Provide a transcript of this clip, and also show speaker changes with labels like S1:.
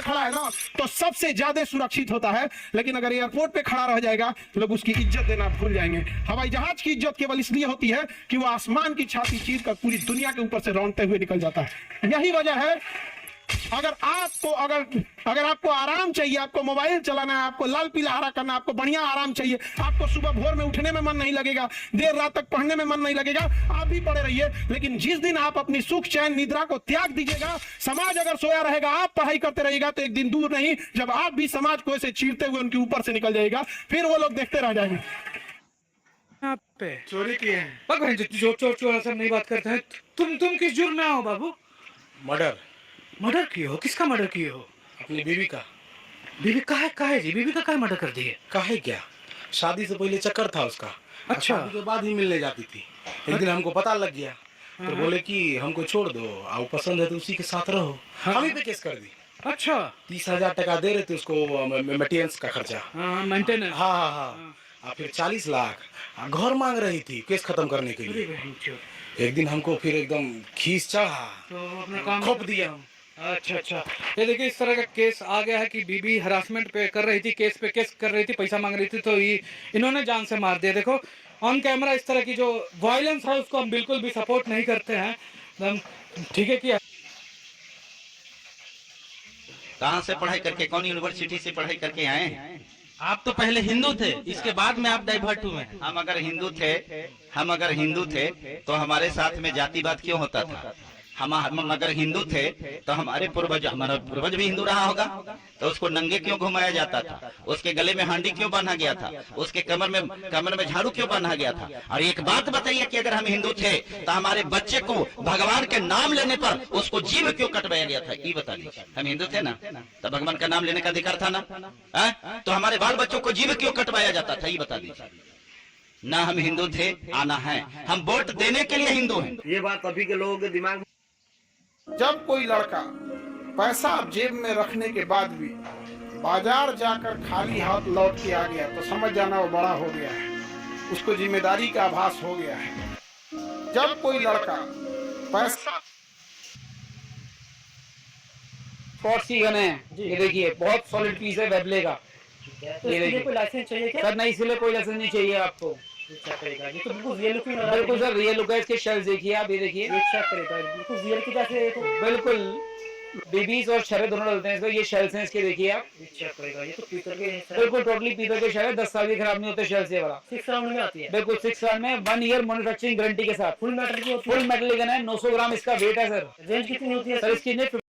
S1: खड़ा है ना तो सबसे ज्यादा सुरक्षित होता है, लेकिन अगर एयरपोर्ट पे खड़ा रह जाएगा तो लोग उसकी इज्जत देना भूल जाएंगे। हवाई जहाज की इज्जत केवल इसलिए होती है कि वो आसमान की छाती चीर कर पूरी दुनिया के ऊपर से रौंदते हुए निकल जाता है। यही वजह है, अगर आपको आराम चाहिए, आपको मोबाइल चलाना है, आपको लाल पीला हरा करना, आपको बढ़िया आराम चाहिए, आपको सुबह भोर में उठने में मन नहीं लगेगा, देर रात तक पढ़ने में मन नहीं लगेगा, आप भी पढ़े रहिए, लेकिन जिस दिन आप अपनी सुख चैन निद्रा को त्याग दीजिएगा, समाज अगर सोया रहेगा, आप पढ़ाई करते रहिएगा, तो एक दिन दूर नहीं जब आप भी समाज को ऐसे चीरते हुए उनके ऊपर से निकल जाएगा, फिर वो लोग देखते रह जाएंगे।
S2: पे
S3: चोरी किए हैं।
S2: भगवान जी, चोर सब नहीं बात करते हैं। तुम किस जुर्म में हो बाबू?
S3: मर्डर।
S2: मर्डर किए हो? किसका मर्डर किए हो?
S3: अपनी बीवी का।
S2: बीवी का है जी? बीवी का काहे मर्डर कर दिए?
S3: काहे क्या, शादी से पहले चक्कर था उसका।
S2: अच्छा।
S3: शादी के बाद ही मिलने जाती थी। एक दिन हमको पता लग गया तो बोले कि हमको छोड़ दो, आप पसंद है तो उसी के साथ रहो। हम ही पे केस कर दी।
S2: अच्छा।
S3: 30,000 टका दे रहे थे उसको, मेंटेनेंस का खर्चा।
S2: मेंटेनेंस।
S3: हाँ। और फिर 40 लाख घर मांग रही थी केस खत्म करने के लिए। एक दिन हमको फिर एकदम खींच चढ़ा
S2: तो अपना काम
S3: खोप दिया हम।
S2: अच्छा। ये देखिए, इस तरह का केस आ गया है कि बीबी हरासमेंट पे कर रही थी, केस पे केस कर रही थी, पैसा मांग रही थी, तो ये इन्होंने जान से मार दिया। देखो ऑन कैमरा इस तरह की जो वायलेंस है उसको हम बिल्कुल भी सपोर्ट नहीं करते हैं। हम ठीक है कि
S4: कहाँ से पढ़ाई करके, कौन यूनिवर्सिटी से पढ़ाई करके आए हैं? आप तो पहले हिंदू थे, इसके बाद में आप डाइवर्ट हुए। हम अगर हिंदू थे तो हमारे साथ में जातिवाद क्यों होता था? हम अगर हिंदू थे तो हमारा पूर्वज भी हिंदू रहा होगा, तो उसको नंगे क्यों घुमाया जाता था? उसके गले में हांडी क्यों बांधा गया था? उसके कमर में झाड़ू क्यों बांधा गया था? और एक बात बताइए कि अगर हम हिंदू थे तो हमारे बच्चे को भगवान के नाम लेने पर उसको जीभ क्यों कटवाया गया था? ये बता दीजिए। हम हिंदू थे ना, तो भगवान का नाम लेने का अधिकार था ना? तो हमारे बाल बच्चों को जीभ क्यों कटवाया जाता था? ये बता दीजिए ना। हम हिंदू थे, आना है, हम वोट देने के लिए हिंदू हैं।
S5: ये बात अभी के लोगों के दिमाग में।
S1: जब कोई लड़का पैसा जेब में रखने के बाद भी बाजार जाकर खाली हाथ लौट के आ गया तो समझ जाना वो बड़ा हो गया है, उसको जिम्मेदारी का आभास हो गया है। जब कोई लड़का पैसा
S6: स्पॉट्स की गन है, ये देखिए बहुत सॉलिड पीस है वेबले का।
S5: तो इसके लिए कोई लाइसेंस चाहिए क्या?
S6: सर नहीं, इसलिए कोई लाइसेंस नहीं चाहिए आपको।
S5: चेक करेगा। ये तो बिल्कुल रियल लुक लग रहा है।
S6: बिल्कुल सर रियल लुक है, इसके शेल्स देखिए आप, ये देखिए
S5: ये चेक करेगा, बिल्कुल रियल की जैसे। तो
S6: बिल्कुल बेबीज और शरे दोनों डलते हैं इसको। ये शेल्स हैं इसके, देखिए आप।
S5: ये चेक करेगा। ये तो पीतल के हैं।
S6: बिल्कुल टोटली पीतल के शेल है, 10 साल भी खराब नहीं होते शेल्स ये वाला।
S5: 6 राउंड में आती है।
S6: बिल्कुल 6 साल में 1 ईयर मैन्युफैक्चरिंग गारंटी के साथ।
S5: फुल मेटल की होती है।
S6: फुल मेटल गन है, 900 ग्राम इसका वेट है सर।
S5: रेंज कितनी होती है?
S6: सर इसकी